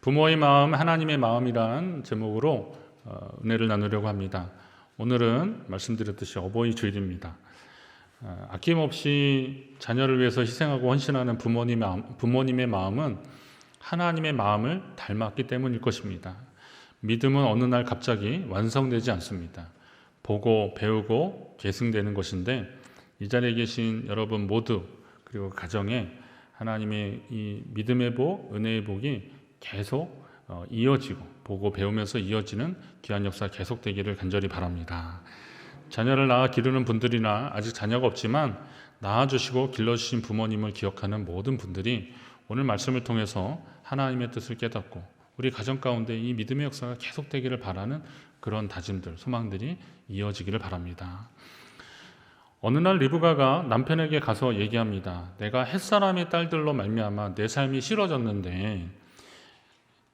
부모의 마음, 하나님의 마음이란 제목으로 은혜를 나누려고 합니다. 오늘은 말씀드렸듯이 어버이 주일입니다. 아낌없이 자녀를 위해서 희생하고 헌신하는 부모님의 마음은 하나님의 마음을 닮았기 때문일 것입니다. 믿음은 어느 날 갑자기 완성되지 않습니다. 보고 배우고 계승되는 것인데, 이 자리에 계신 여러분 모두 그리고 가정에 하나님의 이 믿음의 복, 은혜의 복이 계속 이어지고 보고 배우면서 이어지는 귀한 역사 계속되기를 간절히 바랍니다. 자녀를 낳아 기르는 분들이나 아직 자녀가 없지만 낳아주시고 길러주신 부모님을 기억하는 모든 분들이 오늘 말씀을 통해서 하나님의 뜻을 깨닫고 우리 가정 가운데 이 믿음의 역사가 계속되기를 바라는 그런 다짐들, 소망들이 이어지기를 바랍니다. 어느 날 리브가가 남편에게 가서 얘기합니다. 내가 햇사람의 딸들로 말미암아 내 삶이 싫어졌는데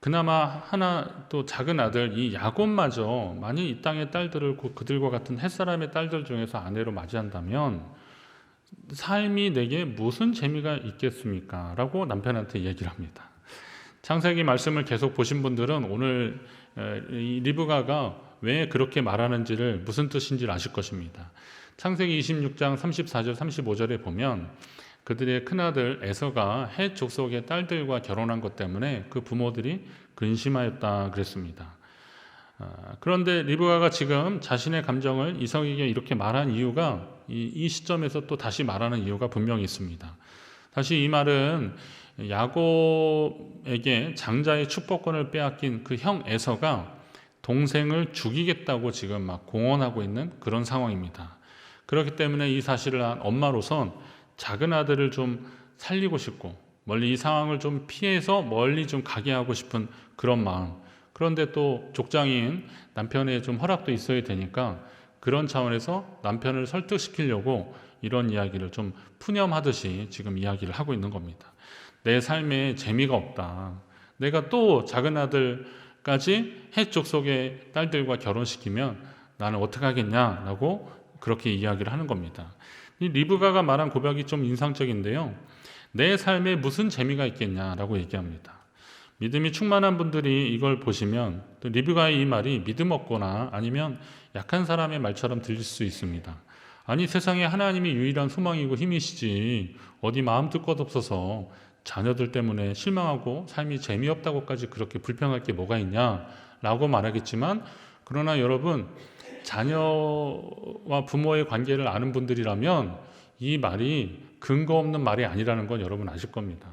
그나마 하나 또 작은 아들 이 야곱마저 만일 이 땅의 딸들을 그들과 같은 햇사람의 딸들 중에서 아내로 맞이한다면 삶이 내게 무슨 재미가 있겠습니까? 라고 남편한테 얘기를 합니다. 창세기 말씀을 계속 보신 분들은 오늘 이 리브가가 왜 그렇게 말하는지를 무슨 뜻인지를 아실 것입니다. 창세기 26장 34절 35절에 보면 그들의 큰아들 에서가 헷 족속의 딸들과 결혼한 것 때문에 그 부모들이 근심하였다 그랬습니다. 그런데 리브가가 지금 자신의 감정을 이삭에게 이렇게 말한 이유가 이 시점에서 또 다시 말하는 이유가 분명히 있습니다. 다시 이 말은 야곱에게 장자의 축복권을 빼앗긴 그 형 에서가 동생을 죽이겠다고 지금 막 공언하고 있는 그런 상황입니다. 그렇기 때문에 이 사실을 한 엄마로선 작은 아들을 좀 살리고 싶고 멀리 이 상황을 좀 피해서 멀리 좀 가게 하고 싶은 그런 마음. 그런데 또 족장인 남편의 좀 허락도 있어야 되니까 그런 차원에서 남편을 설득시키려고 이런 이야기를 좀 푸념하듯이 지금 이야기를 하고 있는 겁니다. 내 삶에 재미가 없다. 내가 또 작은 아들까지 헷 족속의 딸들과 결혼시키면 나는 어떻게 하겠냐라고 그렇게 이야기를 하는 겁니다. 이 리브가가 말한 고백이 좀 인상적인데요. 내 삶에 무슨 재미가 있겠냐라고 얘기합니다. 믿음이 충만한 분들이 이걸 보시면 또 리브가의 이 말이 믿음 없거나 아니면 약한 사람의 말처럼 들릴 수 있습니다. 아니 세상에 하나님이 유일한 소망이고 힘이시지 어디 마음 뜻 것 없어서 자녀들 때문에 실망하고 삶이 재미없다고까지 그렇게 불평할 게 뭐가 있냐라고 말하겠지만, 그러나 여러분 자녀와 부모의 관계를 아는 분들이라면 이 말이 근거 없는 말이 아니라는 건 여러분 아실 겁니다.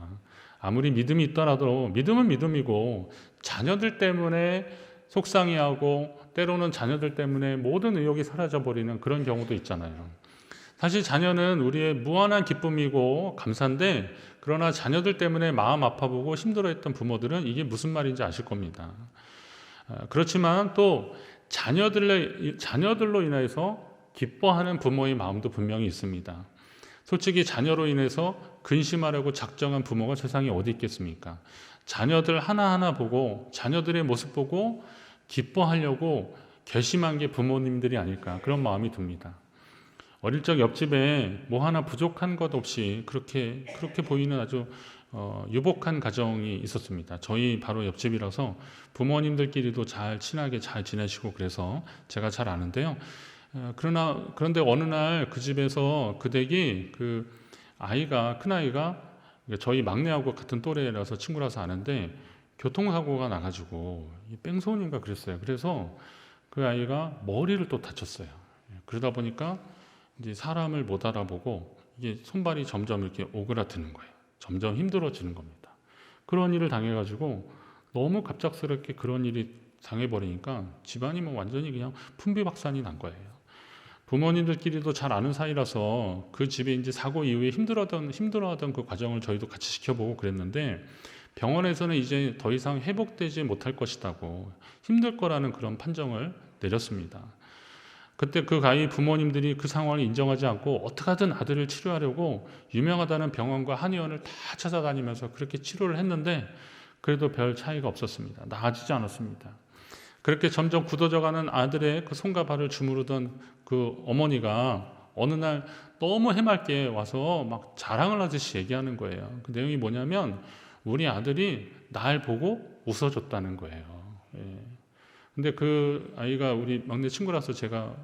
아무리 믿음이 있더라도 믿음은 믿음이고 자녀들 때문에 속상해하고 때로는 자녀들 때문에 모든 의욕이 사라져버리는 그런 경우도 있잖아요. 사실 자녀는 우리의 무한한 기쁨이고 감사인데, 그러나 자녀들 때문에 마음 아파보고 힘들어했던 부모들은 이게 무슨 말인지 아실 겁니다. 그렇지만 또 자녀들로 인해서 기뻐하는 부모의 마음도 분명히 있습니다. 솔직히 자녀로 인해서 근심하려고 작정한 부모가 세상에 어디 있겠습니까? 자녀들 하나하나 보고 자녀들의 모습 보고 기뻐하려고 결심한 게 부모님들이 아닐까, 그런 마음이 듭니다. 어릴 적 옆집에 뭐 하나 부족한 것 없이 그렇게 보이는 아주 유복한 가정이 있었습니다. 저희 바로 옆집이라서 부모님들끼리도 친하게 잘 지내시고 그래서 제가 잘 아는데요. 그런데 어느 날 그 집에서 그 댁이 큰아이가 저희 막내하고 같은 또래라서 친구라서 아는데 교통사고가 나가지고 뺑소니인가 그랬어요. 그래서 그 아이가 머리를 또 다쳤어요. 그러다 보니까 이제 사람을 못 알아보고 이게 손발이 점점 이렇게 오그라드는 거예요. 점점 힘들어지는 겁니다. 그런 일을 당해가지고 너무 갑작스럽게 그런 일이 당해버리니까 집안이 뭐 완전히 그냥 풍비박산이 난 거예요. 부모님들끼리도 잘 아는 사이라서 그 집에 이제 사고 이후에 힘들어하던 그 과정을 저희도 같이 지켜보고 그랬는데, 병원에서는 이제 더 이상 회복되지 못할 것이라고 힘들 거라는 그런 판정을 내렸습니다. 그때 그 아이 부모님들이 그 상황을 인정하지 않고 어떻게 하든 아들을 치료하려고 유명하다는 병원과 한의원을 다 찾아다니면서 그렇게 치료를 했는데 그래도 별 차이가 없었습니다. 나아지지 않았습니다. 그렇게 점점 굳어져가는 아들의 그 손과 발을 주무르던 그 어머니가 어느 날 너무 해맑게 와서 막 자랑을 하듯이 얘기하는 거예요. 그 내용이 뭐냐면 우리 아들이 날 보고 웃어줬다는 거예요. 예. 근데 그 아이가 우리 막내 친구라서 제가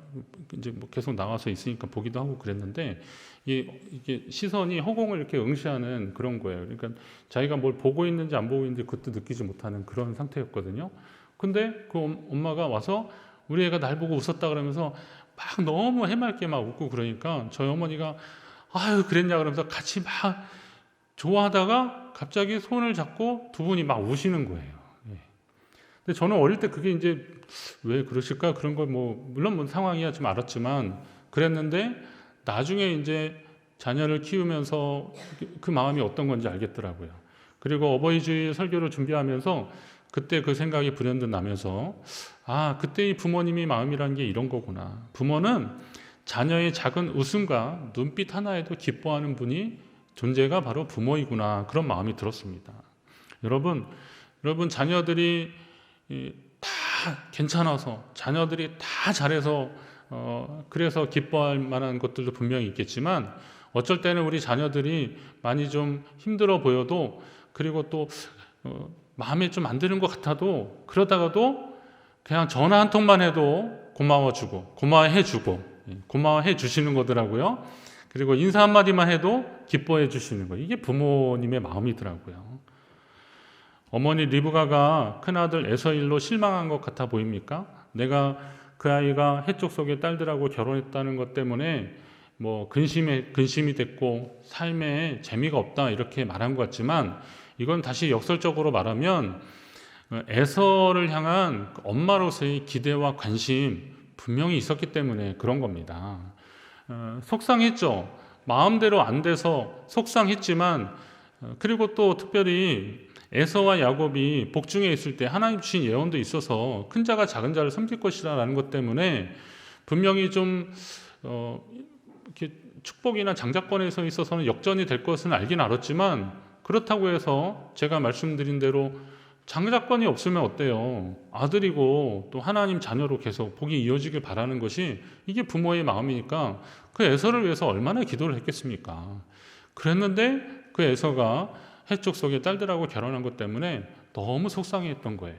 이제 뭐 계속 나와서 있으니까 보기도 하고 그랬는데 이게 시선이 허공을 이렇게 응시하는 그런 거예요. 그러니까 자기가 뭘 보고 있는지 안 보고 있는지 그것도 느끼지 못하는 그런 상태였거든요. 근데 그 엄마가 와서 우리 애가 날 보고 웃었다 그러면서 막 너무 해맑게 막 웃고 그러니까 저희 어머니가 아유 그랬냐 그러면서 같이 막 좋아하다가 갑자기 손을 잡고 두 분이 막 우시는 거예요. 예. 근데 저는 어릴 때 그게 이제 왜 그러실까 그런 걸 뭐 물론 뭐 상황이야 좀 알았지만 그랬는데 나중에 이제 자녀를 키우면서 그 마음이 어떤 건지 알겠더라고요. 그리고 어버이주일 설교를 준비하면서 그때 그 생각이 불현듯 나면서 아 그때 이 부모님의 마음이라는 게 이런 거구나. 부모는 자녀의 작은 웃음과 눈빛 하나에도 기뻐하는 분이 존재가 바로 부모이구나 그런 마음이 들었습니다. 여러분 자녀들이 다 괜찮아서 자녀들이 다 잘해서 그래서 기뻐할 만한 것들도 분명히 있겠지만 어쩔 때는 우리 자녀들이 많이 좀 힘들어 보여도 그리고 또 마음에 좀 안 드는 것 같아도 그러다가도 그냥 전화 한 통만 해도 고마워주고 고마워해 주시는 거더라고요. 그리고 인사 한마디만 해도 기뻐해 주시는 거. 이게 부모님의 마음이더라고요. 어머니 리브가가 큰아들 에서일로 실망한 것 같아 보입니까? 내가 그 아이가 해쪽 속의 딸들하고 결혼했다는 것 때문에 뭐 근심이 됐고 삶에 재미가 없다 이렇게 말한 것 같지만 이건 다시 역설적으로 말하면 에서를 향한 엄마로서의 기대와 관심 분명히 있었기 때문에 그런 겁니다. 속상했죠. 마음대로 안 돼서 속상했지만 그리고 또 특별히 에서와 야곱이 복중에 있을 때 하나님 주신 예언도 있어서 큰 자가 작은 자를 섬길 것이라는 것 때문에 분명히 좀 이렇게 축복이나 장자권에서 있어서는 역전이 될 것은 알긴 알았지만 그렇다고 해서 제가 말씀드린 대로 장자권이 없으면 어때요? 아들이고 또 하나님 자녀로 계속 복이 이어지길 바라는 것이 이게 부모의 마음이니까 그 에서를 위해서 얼마나 기도를 했겠습니까? 그랬는데 그 에서가 해쪽 속의 딸들하고 결혼한 것 때문에 너무 속상해했던 거예요.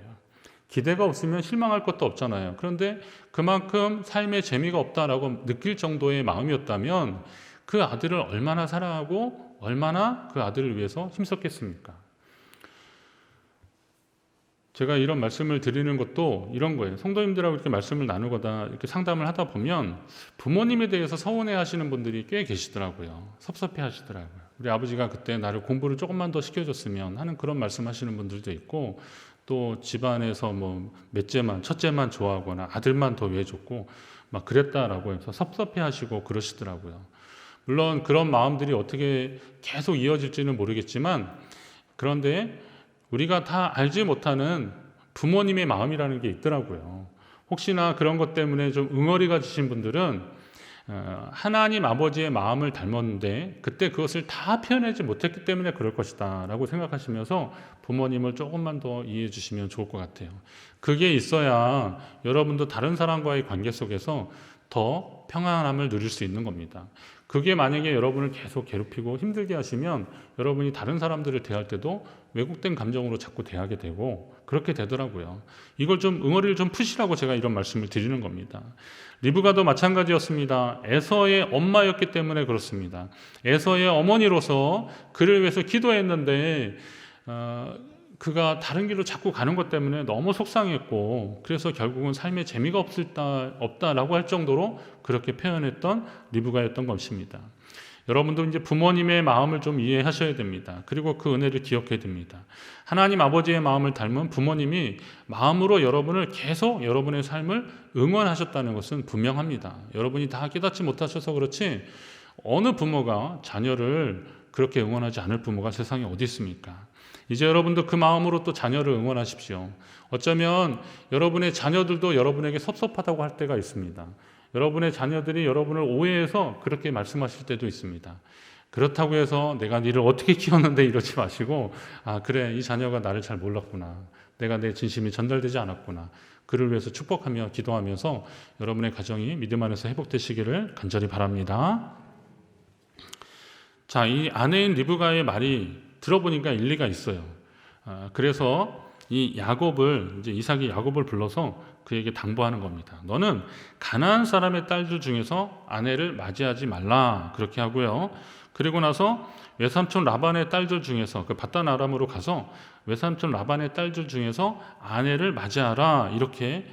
기대가 없으면 실망할 것도 없잖아요. 그런데 그만큼 삶에 재미가 없다라고 느낄 정도의 마음이었다면 그 아들을 얼마나 사랑하고 얼마나 그 아들을 위해서 힘썼겠습니까? 제가 이런 말씀을 드리는 것도 이런 거예요. 성도님들하고 이렇게 말씀을 나누거나 이렇게 상담을 하다 보면 부모님에 대해서 서운해 하시는 분들이 꽤 계시더라고요. 섭섭해 하시더라고요. 우리 아버지가 그때 나를 공부를 조금만 더 시켜줬으면 하는 그런 말씀 하시는 분들도 있고 또 집안에서 뭐 첫째만 좋아하거나 아들만 더 위해줬고 막 그랬다라고 해서 섭섭해 하시고 그러시더라고요. 물론 그런 마음들이 어떻게 계속 이어질지는 모르겠지만 그런데 우리가 다 알지 못하는 부모님의 마음이라는 게 있더라고요. 혹시나 그런 것 때문에 좀 응어리가 지신 분들은 하나님 아버지의 마음을 닮았는데 그때 그것을 다 표현하지 못했기 때문에 그럴 것이다 라고 생각하시면서 부모님을 조금만 더 이해해 주시면 좋을 것 같아요. 그게 있어야 여러분도 다른 사람과의 관계 속에서 더 평안함을 누릴 수 있는 겁니다. 그게 만약에 여러분을 계속 괴롭히고 힘들게 하시면 여러분이 다른 사람들을 대할 때도 왜곡된 감정으로 자꾸 대하게 되고 그렇게 되더라고요. 이걸 좀 응어리를 좀 푸시라고 제가 이런 말씀을 드리는 겁니다. 리브가도 마찬가지였습니다. 에서의 엄마였기 때문에 그렇습니다. 에서의 어머니로서 그를 위해서 기도했는데 그가 다른 길로 자꾸 가는 것 때문에 너무 속상했고 그래서 결국은 삶에 재미가 없다라고 할 정도로 그렇게 표현했던 리브가였던 것입니다. 여러분도 이제 부모님의 마음을 좀 이해하셔야 됩니다. 그리고 그 은혜를 기억해야 됩니다. 하나님 아버지의 마음을 닮은 부모님이 마음으로 여러분을 계속 여러분의 삶을 응원하셨다는 것은 분명합니다. 여러분이 다 깨닫지 못하셔서 그렇지 어느 부모가 자녀를 그렇게 응원하지 않을 부모가 세상에 어디 있습니까? 이제 여러분도 그 마음으로 또 자녀를 응원하십시오. 어쩌면 여러분의 자녀들도 여러분에게 섭섭하다고 할 때가 있습니다. 여러분의 자녀들이 여러분을 오해해서 그렇게 말씀하실 때도 있습니다. 그렇다고 해서 내가 너를 어떻게 키웠는데 이러지 마시고 그래 이 자녀가 나를 잘 몰랐구나. 내가 내 진심이 전달되지 않았구나. 그를 위해서 축복하며 기도하면서 여러분의 가정이 믿음 안에서 회복되시기를 간절히 바랍니다. 자, 이 아내인 리브가의 말이 들어보니까 일리가 있어요. 그래서 이 야곱을 이제 이삭이 야곱을 불러서 그에게 당부하는 겁니다. 너는 가나안 사람의 딸들 중에서 아내를 맞이하지 말라 그렇게 하고요. 그리고 나서 외삼촌 라반의 딸들 중에서 그 밧단 아람으로 가서 외삼촌 라반의 딸들 중에서 아내를 맞이하라 이렇게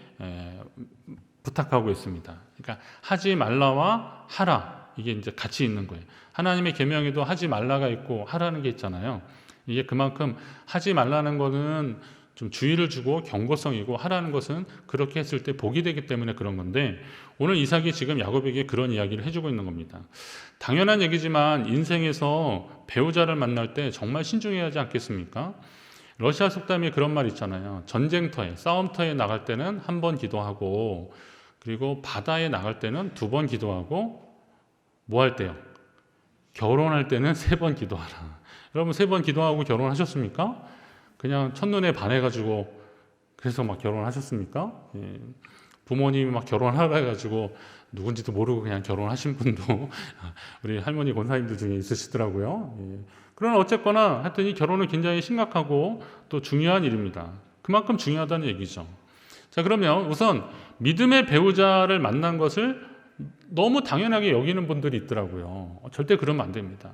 부탁하고 있습니다. 그러니까 하지 말라와 하라 이게 이제 같이 있는 거예요. 하나님의 계명에도 하지 말라가 있고 하라는 게 있잖아요. 이게 그만큼 하지 말라는 거는 좀 주의를 주고 경고성이고 하라는 것은 그렇게 했을 때 복이 되기 때문에 그런 건데 오늘 이삭이 지금 야곱에게 그런 이야기를 해주고 있는 겁니다. 당연한 얘기지만 인생에서 배우자를 만날 때 정말 신중해야 하지 않겠습니까? 러시아 속담에 그런 말 있잖아요. 전쟁터에 싸움터에 나갈 때는 한 번 기도하고 그리고 바다에 나갈 때는 2번 기도하고 뭐 할 때요? 결혼할 때는 3번 기도하라. 여러분 3번 기도하고 결혼하셨습니까? 그냥 첫눈에 반해가지고 그래서 막 결혼하셨습니까? 예. 부모님이 막 결혼하라 해가지고 누군지도 모르고 그냥 결혼하신 분도 우리 할머니 권사님들 중에 있으시더라고요. 예. 그러나 어쨌거나 하여튼 이 결혼은 굉장히 심각하고 또 중요한 일입니다. 그만큼 중요하다는 얘기죠. 자, 그러면 우선 믿음의 배우자를 만난 것을 너무 당연하게 여기는 분들이 있더라고요. 절대 그러면 안 됩니다.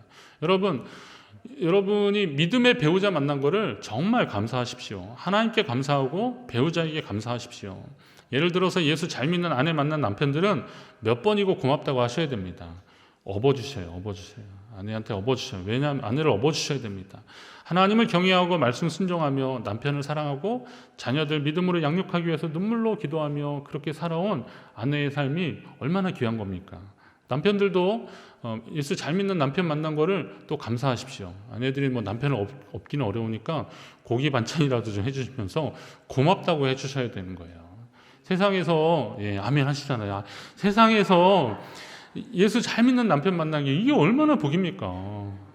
여러분이 믿음의 배우자 만난 거를 정말 감사하십시오. 하나님께 감사하고 배우자에게 감사하십시오. 예를 들어서 예수 잘 믿는 아내 만난 남편들은 몇 번이고 고맙다고 하셔야 됩니다. 업어주셔요. 아내한테 업어주셔요. 왜냐하면 아내를 업어주셔야 됩니다. 하나님을 경외하고 말씀 순종하며 남편을 사랑하고 자녀들 믿음으로 양육하기 위해서 눈물로 기도하며 그렇게 살아온 아내의 삶이 얼마나 귀한 겁니까? 남편들도 예수 잘 믿는 남편 만난 거를 또 감사하십시오. 아내들이 뭐 남편을 업기는 어려우니까 고기 반찬이라도 좀 해주시면서 고맙다고 해주셔야 되는 거예요. 세상에서 아멘 하시잖아요. 세상에서 예수 잘 믿는 남편 만난 게 이게 얼마나 복입니까?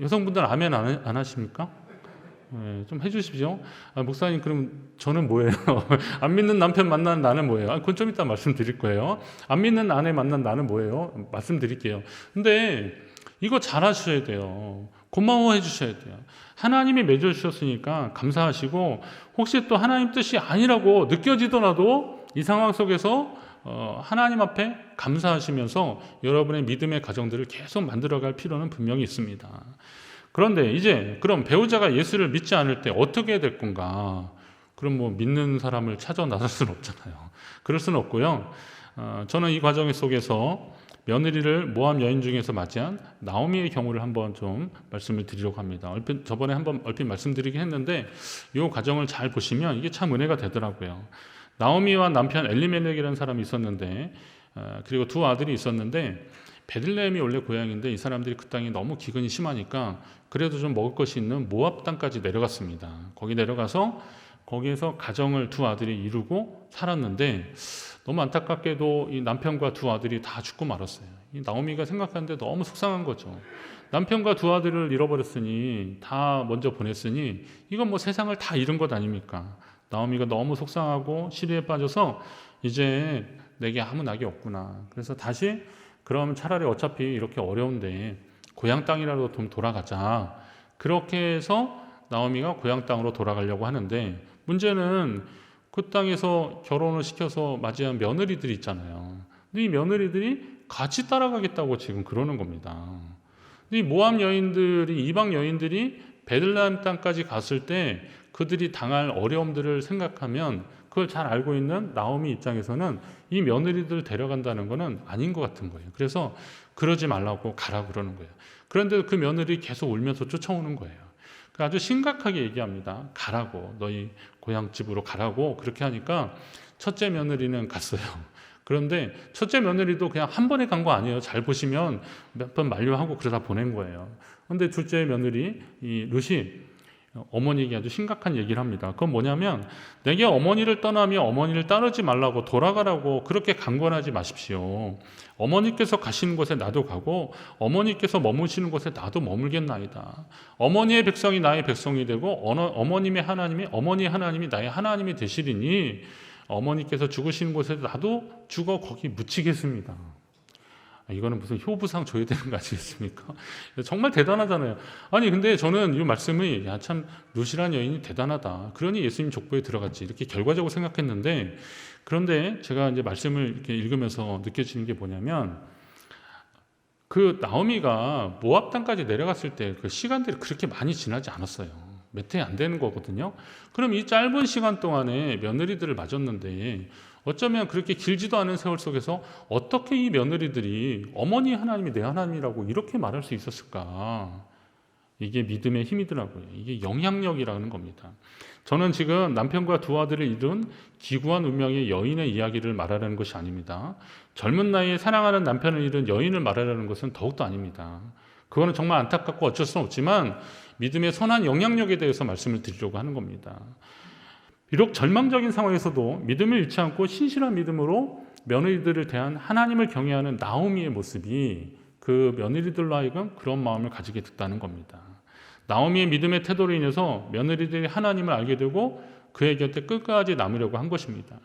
여성분들 아멘 안 하십니까? 좀 해주십시오. 목사님 그럼 저는 뭐예요? 안 믿는 남편 만난 나는 뭐예요? 그건 좀 이따 말씀드릴 거예요. 안 믿는 아내 만난 나는 뭐예요? 말씀드릴게요. 근데 이거 잘 하셔야 돼요. 고마워해 주셔야 돼요. 하나님이 맺어주셨으니까 감사하시고 혹시 또 하나님 뜻이 아니라고 느껴지더라도 이 상황 속에서 하나님 앞에 감사하시면서 여러분의 믿음의 가정들을 계속 만들어갈 필요는 분명히 있습니다. 그런데 이제 그럼 배우자가 예수를 믿지 않을 때 어떻게 해야 될 건가? 그럼 뭐 믿는 사람을 찾아 나설 수는 없잖아요. 그럴 수는 없고요. 저는 이 과정 속에서 며느리를 모함 여인 중에서 맞이한 나오미의 경우를 한번 좀 말씀을 드리려고 합니다. 저번에 한번 얼핏 말씀드리긴 했는데 이 과정을 잘 보시면 이게 참 은혜가 되더라고요. 나오미와 남편 엘리멜렉이라는 사람이 있었는데 그리고 2 아들이 있었는데 베들레헴이 원래 고향인데 이 사람들이 그 땅이 너무 기근이 심하니까 그래도 좀 먹을 것이 있는 모압 땅까지 내려갔습니다. 거기 내려가서 거기에서 가정을 2 아들이 이루고 살았는데 너무 안타깝게도 이 남편과 2 아들이 다 죽고 말았어요. 이 나오미가 생각하는데 너무 속상한 거죠. 남편과 2 아들을 잃어버렸으니 다 먼저 보냈으니 이건 뭐 세상을 다 잃은 것 아닙니까? 나오미가 너무 속상하고 시리에 빠져서 이제 내게 아무 낙이 없구나. 그래서 다시 그럼 차라리 어차피 이렇게 어려운데 고향 땅이라도 좀 돌아가자. 그렇게 해서 나오미가 고향 땅으로 돌아가려고 하는데 문제는 그 땅에서 결혼을 시켜서 맞이한 며느리들이 있잖아요. 근데 이 며느리들이 같이 따라가겠다고 지금 그러는 겁니다. 근데 이 모함 여인들이 이방 여인들이 베들레헴 땅까지 갔을 때 그들이 당할 어려움들을 생각하면 그걸 잘 알고 있는 나오미 입장에서는 이 며느리들을 데려간다는 것은 아닌 것 같은 거예요. 그래서 그러지 말라고 가라 그러는 거예요. 그런데 그 며느리 계속 울면서 쫓아오는 거예요. 아주 심각하게 얘기합니다. 가라고, 너희 고향집으로 가라고. 그렇게 하니까 첫째 며느리는 갔어요. 그런데 첫째 며느리도 그냥 한 번에 간 거 아니에요. 잘 보시면 몇 번 만류하고 그러다 보낸 거예요. 그런데 둘째 며느리 이 룻이 어머니에게 아주 심각한 얘기를 합니다. 그건 뭐냐면 내게 어머니를 떠나며 어머니를 따르지 말라고 돌아가라고 그렇게 강권하지 마십시오. 어머니께서 가시는 곳에 나도 가고 어머니께서 머무시는 곳에 나도 머물겠나이다. 어머니의 백성이 나의 백성이 되고 어머님의 하나님이 어머니의 하나님이 나의 하나님이 되시리니 어머니께서 죽으시는 곳에 나도 죽어 거기 묻히겠습니다. 이거는 무슨 효부상 줘야 되는 거 아니겠습니까? 정말 대단하잖아요. 아니 근데 저는 이 말씀이 야 참 루시라는 여인이 대단하다. 그러니 예수님 족보에 들어갔지. 이렇게 결과적으로 생각했는데 그런데 제가 이제 말씀을 이렇게 읽으면서 느껴지는 게 뭐냐면 그 나오미가 모압 땅까지 내려갔을 때 그 시간들이 그렇게 많이 지나지 않았어요. 몇 해 안 되는 거거든요. 그럼 이 짧은 시간 동안에 며느리들을 맞았는데 어쩌면 그렇게 길지도 않은 세월 속에서 어떻게 이 며느리들이 어머니 하나님이 내 하나님이라고 이렇게 말할 수 있었을까? 이게 믿음의 힘이더라고요. 이게 영향력이라는 겁니다. 저는 지금 남편과 두 아들을 잃은 기구한 운명의 여인의 이야기를 말하려는 것이 아닙니다. 젊은 나이에 사랑하는 남편을 잃은 여인을 말하려는 것은 더욱더 아닙니다. 그거는 정말 안타깝고 어쩔 수는 없지만 믿음의 선한 영향력에 대해서 말씀을 드리려고 하는 겁니다. 비록 절망적인 상황에서도 믿음을 잃지 않고 신실한 믿음으로 며느리들을 대한 하나님을 경외하는 나오미의 모습이 그 며느리들로 하여금 그런 마음을 가지게 됐다는 겁니다. 나오미의 믿음의 태도로 인해서 며느리들이 하나님을 알게 되고 그의 곁에 끝까지 남으려고 한 것입니다.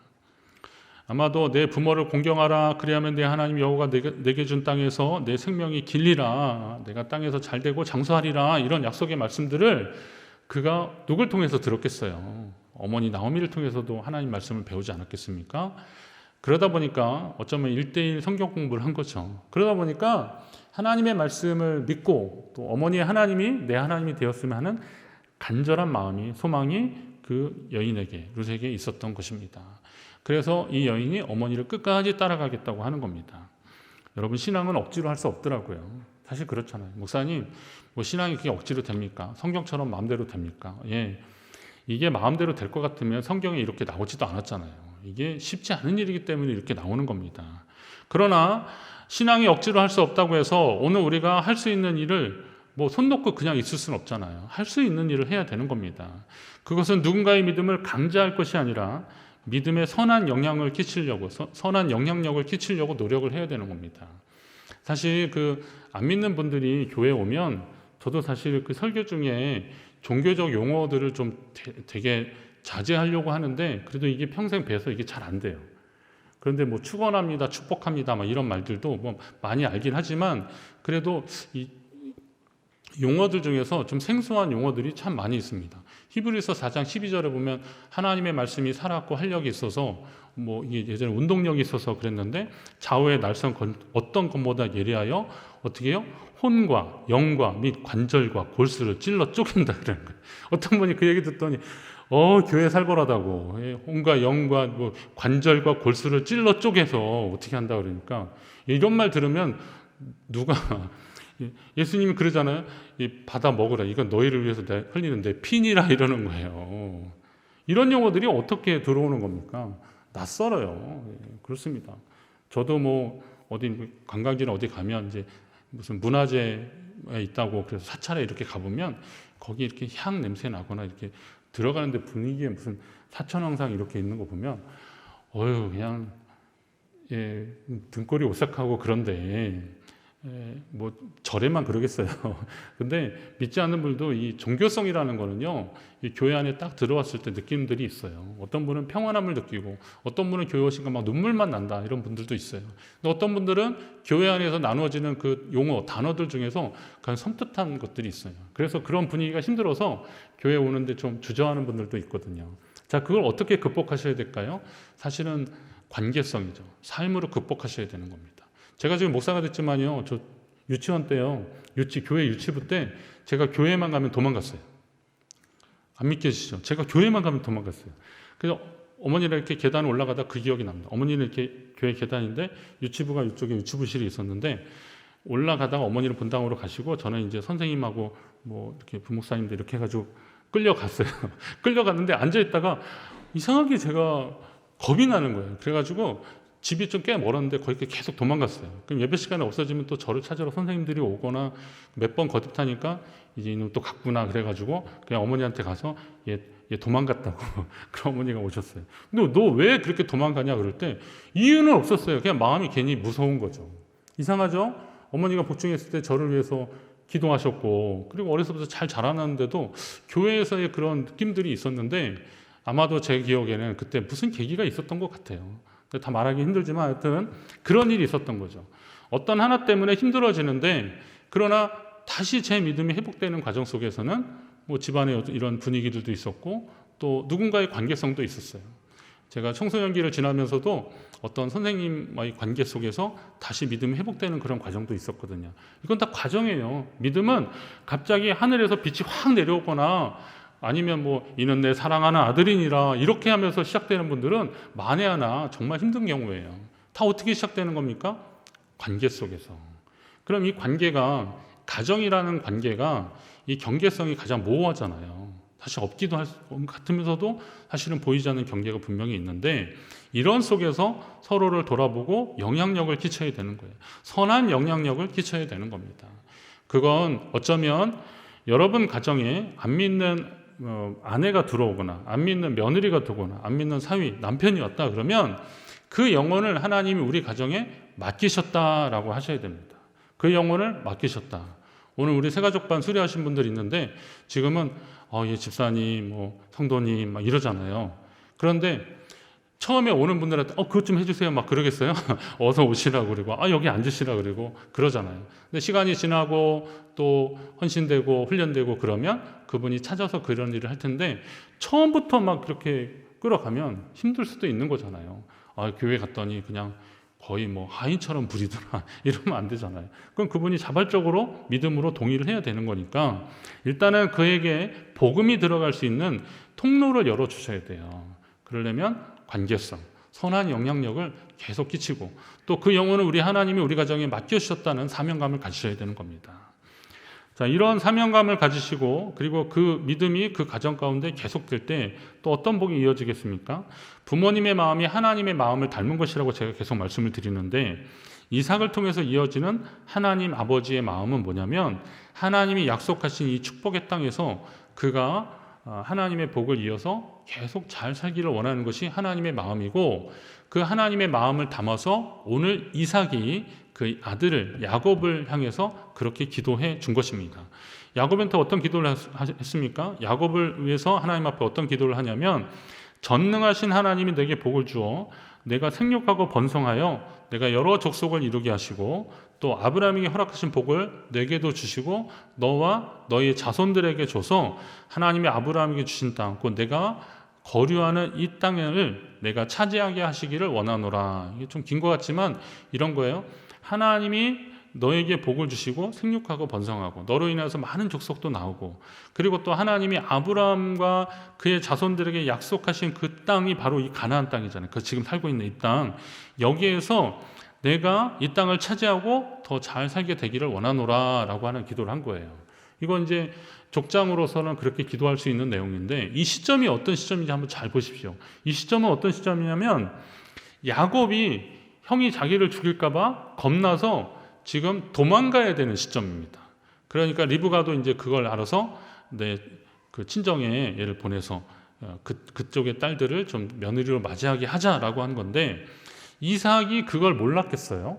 아마도 내 부모를 공경하라 그리하면 내 하나님 여호와가 내게 준 땅에서 내 생명이 길리라 내가 땅에서 잘되고 장수하리라 이런 약속의 말씀들을 그가 누굴 통해서 들었겠어요. 어머니 나오미를 통해서도 하나님 말씀을 배우지 않았겠습니까? 그러다 보니까 어쩌면 1:1 성경 공부를 한 거죠. 그러다 보니까 하나님의 말씀을 믿고 또 어머니의 하나님이 내 하나님이 되었으면 하는 간절한 마음이 소망이 그 여인에게 룻에게 있었던 것입니다. 그래서 이 여인이 어머니를 끝까지 따라가겠다고 하는 겁니다. 여러분 신앙은 억지로 할 수 없더라고요. 사실 그렇잖아요. 목사님 뭐 신앙이 그게 억지로 됩니까? 성경처럼 마음대로 됩니까? 예, 이게 마음대로 될 것 같으면 성경에 이렇게 나오지도 않았잖아요. 이게 쉽지 않은 일이기 때문에 이렇게 나오는 겁니다. 그러나 신앙이 억지로 할 수 없다고 해서 오늘 우리가 할 수 있는 일을 뭐 손 놓고 그냥 있을 수는 없잖아요. 할 수 있는 일을 해야 되는 겁니다. 그것은 누군가의 믿음을 강제할 것이 아니라 믿음에 선한 영향을 끼치려고 선한 영향력을 끼치려고 노력을 해야 되는 겁니다. 사실 그 안 믿는 분들이 교회에 오면 저도 사실 그 설교 중에 종교적 용어들을 좀 되게 자제하려고 하는데 그래도 이게 평생 배워서 이게 잘 안 돼요. 그런데 뭐 축원합니다, 축복합니다, 막 이런 말들도 뭐 많이 알긴 하지만 그래도 이 용어들 중에서 좀 생소한 용어들이 참 많이 있습니다. 히브리서 4장 12절에 보면 하나님의 말씀이 살았고 활력이 있어서 뭐 이게 예전에 운동력이 있어서 그랬는데 좌우의 날선 어떤 것보다 예리하여 어떻게 해요? 혼과 영과 및 관절과 골수를 찔러 쪼갠다 그러는 거예요. 어떤 분이 그 얘기 듣더니 교회 살벌하다고 혼과 영과 뭐 관절과 골수를 찔러 쪼개서 어떻게 한다 그러니까 이런 말 들으면 누가 예수님이 그러잖아요. 이 받아 먹으라. 이건 너희를 위해서 흘리는 내 피니라 이러는 거예요. 이런 용어들이 어떻게 들어오는 겁니까? 낯설어요. 그렇습니다. 저도 뭐 어디 관광지나 어디 가면 이제 무슨 문화재에 있다고 그래서 사찰에 이렇게 가보면 거기 이렇게 향 냄새 나거나 이렇게 들어가는데 분위기에 무슨 사천왕상 이렇게 있는 거 보면 그냥 등골이 오싹하고 그런데 뭐 절에만 그러겠어요. 근데 믿지 않는 분들도 이 종교성이라는 거는요, 이 교회 안에 딱 들어왔을 때 느낌들이 있어요. 어떤 분은 평안함을 느끼고, 어떤 분은 교회 오시니까 막 눈물만 난다 이런 분들도 있어요. 근데 어떤 분들은 교회 안에서 나누어지는 그 용어, 단어들 중에서 그냥 섬뜩한 것들이 있어요. 그래서 그런 분위기가 힘들어서 교회 오는데 좀 주저하는 분들도 있거든요. 자, 그걸 어떻게 극복하셔야 될까요? 사실은 관계성이죠. 삶으로 극복하셔야 되는 겁니다. 제가 지금 목사가 됐지만요, 저 유치원 때요, 교회 유치부 때 제가 교회만 가면 도망갔어요. 안 믿겨지시죠? 제가 교회만 가면 도망갔어요. 그래서 어머니랑 이렇게 계단 올라가다 그 기억이 납니다. 어머니는 이렇게 교회 계단인데 유치부가 이쪽에 유치부실이 있었는데 올라가다가 어머니는 본당으로 가시고 저는 이제 선생님하고 뭐 이렇게 부목사님들 이렇게 해가지고 끌려갔어요. 끌려갔는데 앉아있다가 이상하게 제가 겁이 나는 거예요. 그래가지고 집이 좀 꽤 멀었는데 거기 계속 도망갔어요. 그럼 예배 시간에 없어지면 또 저를 찾으러 선생님들이 오거나 몇 번 거듭하니까 이제 이놈 또 갔구나 그래가지고 그냥 어머니한테 가서 얘 도망갔다고 그 어머니가 오셨어요. 근데 너 왜 그렇게 도망가냐 그럴 때 이유는 없었어요. 그냥 마음이 괜히 무서운 거죠. 이상하죠? 어머니가 복중했을 때 저를 위해서 기도하셨고 그리고 어려서부터 잘 자라났는데도 교회에서의 그런 느낌들이 있었는데 아마도 제 기억에는 그때 무슨 계기가 있었던 것 같아요. 다 말하기 힘들지만 하여튼 그런 일이 있었던 거죠. 어떤 하나 때문에 힘들어지는데 그러나 다시 제 믿음이 회복되는 과정 속에서는 뭐 집안에 이런 분위기들도 있었고 또 누군가의 관계성도 있었어요. 제가 청소년기를 지나면서도 어떤 선생님과의 관계 속에서 다시 믿음이 회복되는 그런 과정도 있었거든요. 이건 다 과정이에요. 믿음은 갑자기 하늘에서 빛이 확 내려오거나 아니면 뭐 이는 내 사랑하는 아들이니라 이렇게 하면서 시작되는 분들은 만에 하나 정말 힘든 경우예요. 다 어떻게 시작되는 겁니까? 관계 속에서. 그럼 이 관계가, 가정이라는 관계가 이 경계성이 가장 모호하잖아요. 사실 없기도 할 같으면서도 사실은 보이지 않는 경계가 분명히 있는데 이런 속에서 서로를 돌아보고 영향력을 끼쳐야 되는 거예요. 선한 영향력을 끼쳐야 되는 겁니다. 그건 어쩌면 여러분 가정에 안 믿는 아내가 들어오거나 안 믿는 며느리가 들어오거나 안 믿는 사위, 남편이 왔다 그러면 그 영혼을 하나님이 우리 가정에 맡기셨다라고 하셔야 됩니다. 그 영혼을 맡기셨다. 오늘 우리 새가족반 수료하신 분들 있는데 지금은 예, 집사님, 뭐 성도님 막 이러잖아요. 그런데 처음에 오는 분들한테 그것 좀 해주세요 막 그러겠어요? 어서 오시라고 그러고 여기 앉으시라 그러고 그러잖아요. 근데 시간이 지나고 또 헌신되고 훈련되고 그러면 그분이 찾아서 그런 일을 할 텐데 처음부터 막 그렇게 끌어가면 힘들 수도 있는 거잖아요. 교회 갔더니 그냥 거의 뭐 하인처럼 부리더라 이러면 안 되잖아요. 그럼 그분이 자발적으로 믿음으로 동의를 해야 되는 거니까 일단은 그에게 복음이 들어갈 수 있는 통로를 열어주셔야 돼요. 그러려면 관계성, 선한 영향력을 계속 끼치고 또 그 영혼을 우리 하나님이 우리 가정에 맡겨주셨다는 사명감을 가지셔야 되는 겁니다. 자, 이런 사명감을 가지시고 그리고 그 믿음이 그 가정 가운데 계속될 때 또 어떤 복이 이어지겠습니까? 부모님의 마음이 하나님의 마음을 닮은 것이라고 제가 계속 말씀을 드리는데 이삭을 통해서 이어지는 하나님 아버지의 마음은 뭐냐면 하나님이 약속하신 이 축복의 땅에서 그가 하나님의 복을 이어서 계속 잘 살기를 원하는 것이 하나님의 마음이고 그 하나님의 마음을 담아서 오늘 이삭이 그 아들을 야곱을 향해서 그렇게 기도해 준 것입니다. 야곱한테 어떤 기도를 했습니까? 야곱을 위해서 하나님 앞에 어떤 기도를 하냐면 전능하신 하나님이 내게 복을 주어 내가 생육하고 번성하여 내가 여러 족속을 이루게 하시고 또 아브라함에게 허락하신 복을 내게도 주시고 너와 너의 자손들에게 줘서 하나님이 아브라함에게 주신 땅, 곧 내가 거류하는 이 땅을 내가 차지하게 하시기를 원하노라. 이게 좀 긴 것 같지만 이런 거예요. 하나님이 너에게 복을 주시고 생육하고 번성하고 너로 인해서 많은 족속도 나오고 그리고 또 하나님이 아브라함과 그의 자손들에게 약속하신 그 땅이 바로 이 가나안 땅이잖아요. 그 지금 살고 있는 이 땅, 여기에서 내가 이 땅을 차지하고 더 잘 살게 되기를 원하노라 라고 하는 기도를 한 거예요. 이건 이제 족장으로서는 그렇게 기도할 수 있는 내용인데 이 시점이 어떤 시점인지 한번 잘 보십시오. 이 시점은 어떤 시점이냐면 야곱이 형이 자기를 죽일까 봐 겁나서 지금 도망가야 되는 시점입니다. 그러니까 리브가도 이제 그걸 알아서 그 친정에 얘를 보내서 그쪽의 딸들을 좀 며느리로 맞이하게 하자라고 한 건데 이삭이 그걸 몰랐겠어요.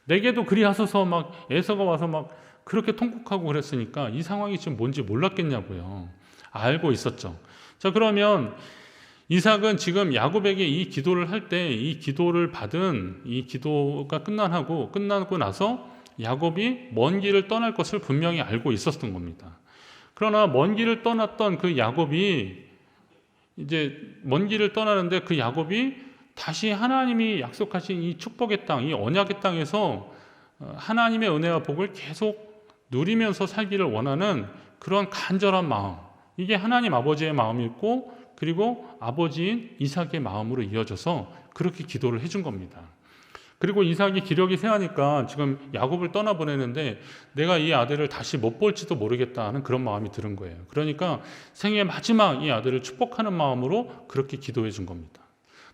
내게도 그리 하소서 막 에서가 와서 막 그렇게 통곡하고 그랬으니까 이 상황이 지금 뭔지 몰랐겠냐고요. 알고 있었죠. 자, 그러면 이삭은 지금 야곱에게 이 기도를 할 때 이 기도를 받은 이 기도가 끝나고 나서 야곱이 먼 길을 떠날 것을 분명히 알고 있었던 겁니다. 그러나 먼 길을 떠났던 그 야곱이 이제 먼 길을 떠나는데 그 야곱이 다시 하나님이 약속하신 이 축복의 땅, 이 언약의 땅에서 하나님의 은혜와 복을 계속 누리면서 살기를 원하는 그런 간절한 마음, 이게 하나님 아버지의 마음이었고 그리고 아버지인 이삭의 마음으로 이어져서 그렇게 기도를 해준 겁니다. 그리고 이삭이 기력이 쇠하니까 지금 야곱을 떠나보내는데 내가 이 아들을 다시 못 볼지도 모르겠다 하는 그런 마음이 드는 거예요. 그러니까 생애 마지막 이 아들을 축복하는 마음으로 그렇게 기도해 준 겁니다.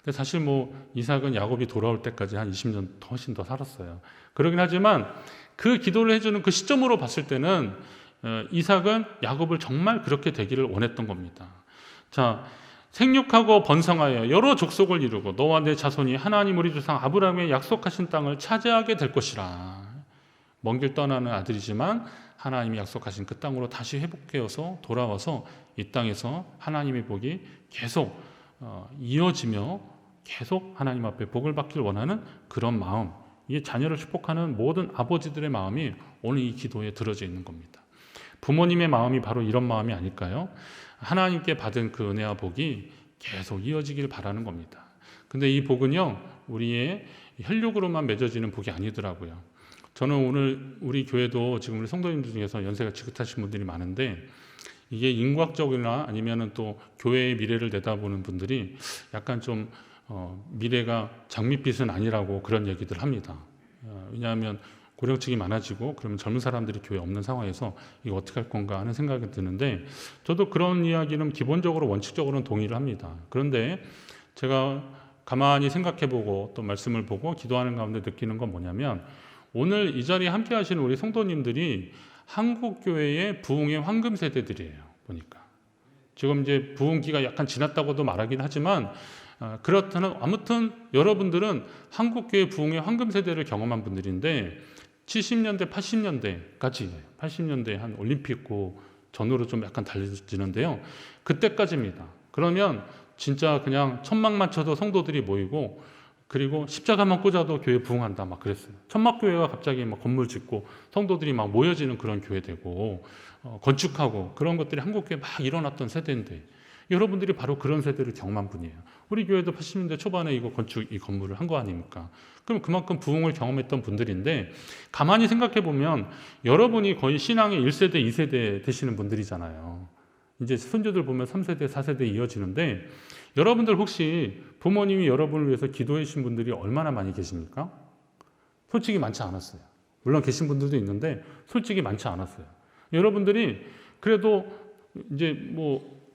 근데 사실 뭐 이삭은 야곱이 돌아올 때까지 한 20년 훨씬 더 살았어요. 그러긴 하지만 그 기도를 해주는 그 시점으로 봤을 때는 이삭은 야곱을 정말 그렇게 되기를 원했던 겁니다. 자, 생육하고 번성하여 여러 족속을 이루고 너와 내 자손이 하나님 우리 조상 아브라함의 약속하신 땅을 차지하게 될 것이라. 먼 길 떠나는 아들이지만 하나님이 약속하신 그 땅으로 다시 회복되어서 돌아와서 이 땅에서 하나님의 복이 계속 이어지며 계속 하나님 앞에 복을 받기를 원하는 그런 마음, 이게 자녀를 축복하는 모든 아버지들의 마음이 오늘 이 기도에 들어져 있는 겁니다. 부모님의 마음이 바로 이런 마음이 아닐까요? 하나님께 받은 그 은혜와 복이 계속 이어지길 바라는 겁니다. 근데 이 복은요, 우리의 혈육으로만 맺어지는 복이 아니더라고요. 저는 오늘 우리 교회도 지금 우리 성도님들 중에서 연세가 지긋하신 분들이 많은데, 이게 인과적이나 아니면은 또 교회의 미래를 내다보는 분들이 약간 좀 미래가 장밋빛은 아니라고 그런 얘기들 합니다. 왜냐하면 고령층이 많아지고 그러면 젊은 사람들이 교회에 없는 상황에서 이거 어떻게 할 건가 하는 생각이 드는데, 저도 그런 이야기는 기본적으로 원칙적으로는 동의를 합니다. 그런데 제가 가만히 생각해보고 또 말씀을 보고 기도하는 가운데 느끼는 건 뭐냐면, 오늘 이 자리에 함께 하시는 우리 성도님들이 한국교회의 부흥의 황금 세대들이에요. 보니까 지금 이제 부흥기가 약간 지났다고도 말하긴 하지만, 그렇다면 아무튼 여러분들은 한국교회 부흥의 황금 세대를 경험한 분들인데, 70년대, 80년대까지, 80년대 한 올림픽고 전후로 좀 약간 달라지는데요. 그때까지입니다. 그러면 진짜 그냥 천막만 쳐도 성도들이 모이고, 그리고 십자가만 꽂아도 교회 부흥한다 막 그랬어요. 천막교회가 갑자기 막 건물 짓고 성도들이 막 모여지는 그런 교회 되고, 건축하고 그런 것들이 한국교회에 막 일어났던 세대인데, 여러분들이 바로 그런 세대를 경험한 분이에요. 우리 교회도 80년대 초반에 이거 건축 이 건물을 한 거 아닙니까? 그럼 그만큼 부흥을 경험했던 분들인데, 가만히 생각해 보면 여러분이 거의 신앙의 1세대, 2세대 되시는 분들이잖아요. 이제 손주들 보면 3세대, 4세대 이어지는데, 여러분들 혹시 부모님이 여러분을 위해서 기도해 주신 분들이 얼마나 많이 계십니까? 솔직히 많지 않았어요. 물론 계신 분들도 있는데 솔직히 많지 않았어요. 여러분들이 그래도 이제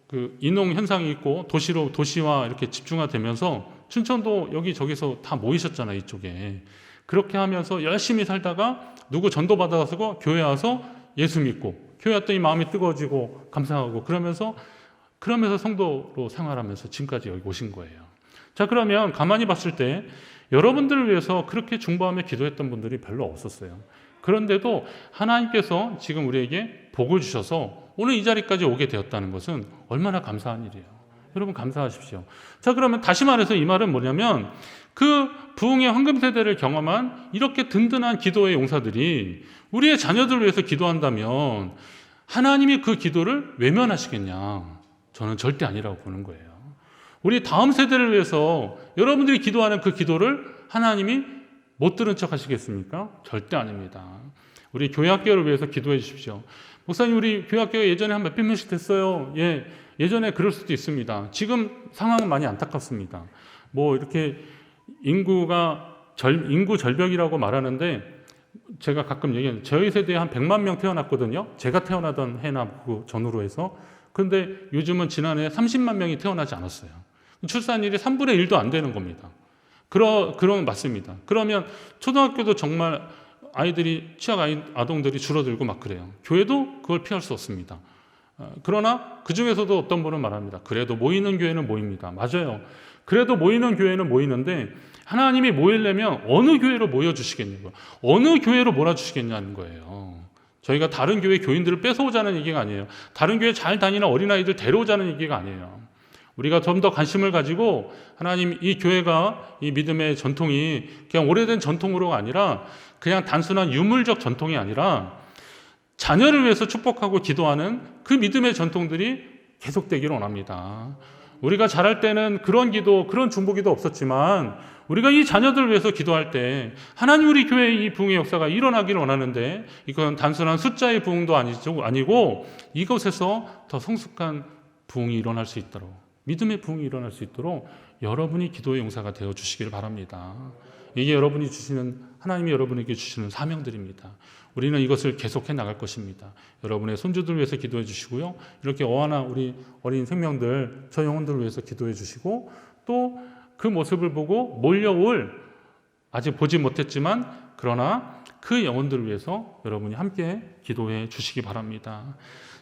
그 인농 현상이 있고 도시와 이렇게 집중화되면서 춘천도 여기저기서 다 모이셨잖아요, 이쪽에. 그렇게 하면서 열심히 살다가 누구 전도 받아서 교회 와서 예수 믿고, 교회 왔더니 마음이 뜨거워지고 감사하고, 그러면서 성도로 생활하면서 지금까지 여기 오신 거예요. 자, 그러면 가만히 봤을 때 여러분들을 위해서 그렇게 중보하며 기도했던 분들이 별로 없었어요. 그런데도 하나님께서 지금 우리에게 복을 주셔서 오늘 이 자리까지 오게 되었다는 것은 얼마나 감사한 일이에요. 여러분 감사하십시오. 자, 그러면 다시 말해서 이 말은 뭐냐면, 그 부흥의 황금 세대를 경험한 이렇게 든든한 기도의 용사들이 우리의 자녀들을 위해서 기도한다면 하나님이 그 기도를 외면하시겠냐? 저는 절대 아니라고 보는 거예요. 우리 다음 세대를 위해서 여러분들이 기도하는 그 기도를 하나님이 못 들은 척 하시겠습니까? 절대 아닙니다. 우리 교회학교를 위해서 기도해 주십시오. 목사님, 우리 교회학교가 예전에 한 몇백 명씩 됐어요. 예, 예전에 그럴 수도 있습니다. 지금 상황은 많이 안타깝습니다. 이렇게 인구 절벽이라고 말하는데, 제가 가끔 얘기하는, 저희 세대에 한 100만 명 태어났거든요. 제가 태어나던 해나 그 전후로 해서. 그런데 요즘은 지난해 30만 명이 태어나지 않았어요. 출산율이 3분의 1도 안 되는 겁니다. 그런 맞습니다. 그러면 초등학교도 정말 아이들이, 취약 아동들이 줄어들고 막 그래요. 교회도 그걸 피할 수 없습니다. 그러나 그 중에서도 어떤 분은 말합니다. 그래도 모이는 교회는 모입니다. 맞아요. 그래도 모이는 교회는 모이는데, 하나님이 모이려면 어느 교회로 모여주시겠냐고요. 어느 교회로 몰아주시겠냐는 거예요. 저희가 다른 교회 교인들을 뺏어오자는 얘기가 아니에요. 다른 교회 잘 다니는 어린아이들 데려오자는 얘기가 아니에요. 우리가 좀 더 관심을 가지고, 하나님, 이 교회가, 이 믿음의 전통이 그냥 오래된 전통으로가 아니라, 그냥 단순한 유물적 전통이 아니라 자녀를 위해서 축복하고 기도하는 그 믿음의 전통들이 계속되기를 원합니다. 우리가 자랄 때는 그런 기도, 그런 중보기도 없었지만, 우리가 이 자녀들을 위해서 기도할 때 하나님, 우리 교회의 이 부흥의 역사가 일어나기를 원하는데, 이건 단순한 숫자의 부흥도 아니고 이것에서 더 성숙한 부흥이 일어날 수 있도록, 믿음의 부흥이 일어날 수 있도록 여러분이 기도의 용사가 되어 주시기를 바랍니다. 이게 하나님이 여러분에게 주시는 사명들입니다. 우리는 이것을 계속해 나갈 것입니다. 여러분의 손주들 위해서 기도해 주시고요. 이렇게 어하나 우리 어린 생명들, 저 영혼들을 위해서 기도해 주시고, 또 그 모습을 보고 몰려올, 아직 보지 못했지만 그러나 그 영혼들을 위해서 여러분이 함께 기도해 주시기 바랍니다.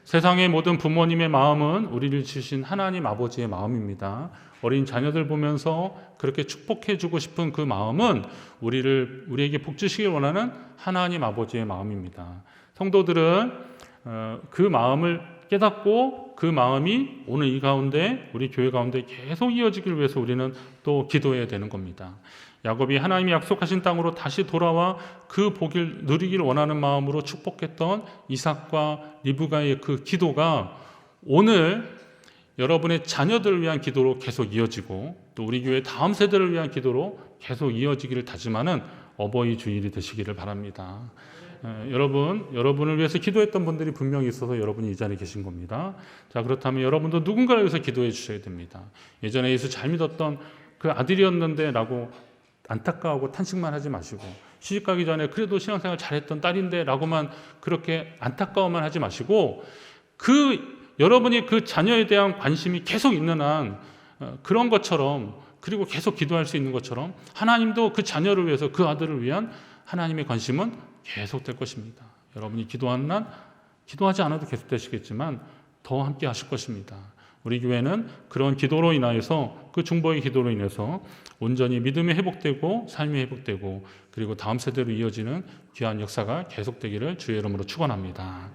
세상의 모든 부모님의 마음은 우리를 지으신 하나님 아버지의 마음입니다. 어린 자녀들 보면서 그렇게 축복해 주고 싶은 그 마음은 우리에게 복 주시길 원하는 하나님 아버지의 마음입니다. 성도들은 그 마음을 깨닫고 그 마음이 오늘 이 가운데, 우리 교회 가운데 계속 이어지길 위해서 우리는 또 기도해야 되는 겁니다. 야곱이 하나님이 약속하신 땅으로 다시 돌아와 그 복을 누리기를 원하는 마음으로 축복했던 이삭과 리브가의 그 기도가 오늘 여러분의 자녀들을 위한 기도로 계속 이어지고 또 우리 교회 다음 세대를 위한 기도로 계속 이어지기를 다짐하는 어버이 주일이 되시기를 바랍니다. 여러분을 위해서 기도했던 분들이 분명히 있어서 여러분이 이 자리에 계신 겁니다. 자, 그렇다면 여러분도 누군가를 위해서 기도해 주셔야 됩니다. 예전에 예수 잘 믿었던 그 아들이었는데 라고 안타까워하고 탄식만 하지 마시고, 시집가기 전에 그래도 신앙생활 잘했던 딸인데 라고만 그렇게 안타까워만 하지 마시고, 여러분이 그 자녀에 대한 관심이 계속 있는 한 그런 것처럼, 그리고 계속 기도할 수 있는 것처럼 하나님도 그 자녀를 위해서, 그 아들을 위한 하나님의 관심은 계속될 것입니다. 여러분이 기도하는 한 기도하지 않아도 계속되시겠지만 더 함께 하실 것입니다. 우리 교회는 그런 기도로 인하여서, 그 중보의 기도로 인해서 온전히 믿음이 회복되고 삶이 회복되고 그리고 다음 세대로 이어지는 귀한 역사가 계속되기를 주의 이름으로 축원합니다.